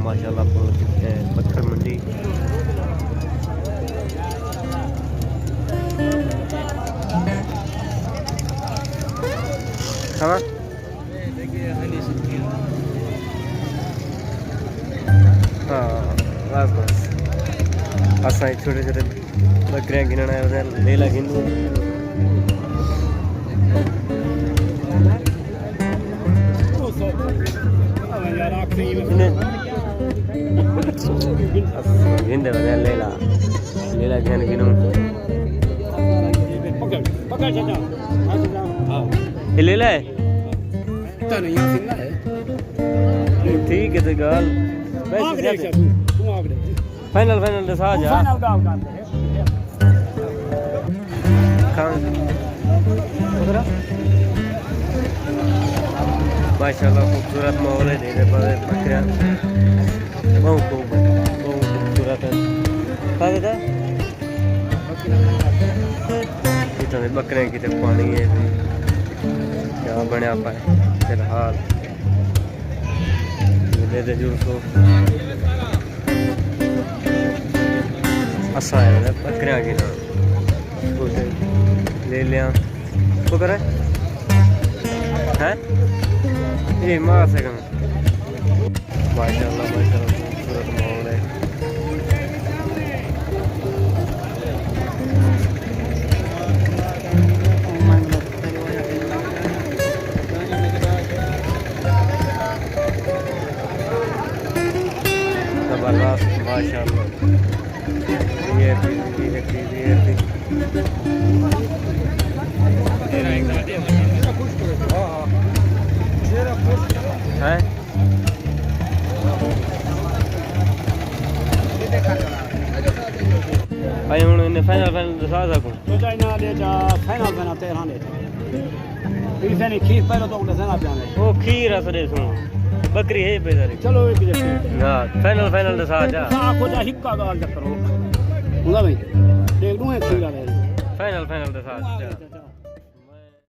माशाल्लाह पहुंच चुके हैं पत्थर मंडी। हाँ बस बस असा छोटे छोटे बकरियां गिनना है ले ला गिन गिनते बने लेला लेला गिन गिनू ये लेला है ठीक है तो गाल फाइनल फाइनल दसा जा माशाल्लाह खूबसूरत माहौल है देखने पर बकरियां बहुत खूबसूरत है इतने बकरियां की पानी है क्या बनया पाए फिलहाल दे जुड़ो असा है बकरियां की ना ले लिया तो करे है ये मार से कम माशाल्लाह माशाल्लाह खूबसूरत माहौल है। जबरदस्त माशाल्लाह ये है भाई हूँ इन्हें फाइनल फाइनल दसा सकूँ तो चाइना ले जा फाइनल फाइनल 13 ले जा नहीं खीर पहले तो दसना जाने वो खीर असरे सुन बकरी है बेदारी चलो एक जैसे हां फाइनल फाइनल दसा जा आखो जा हिक्का गाल करो होगा भाई देख लूं है खीर वाले फाइनल फाइनल दसा जा।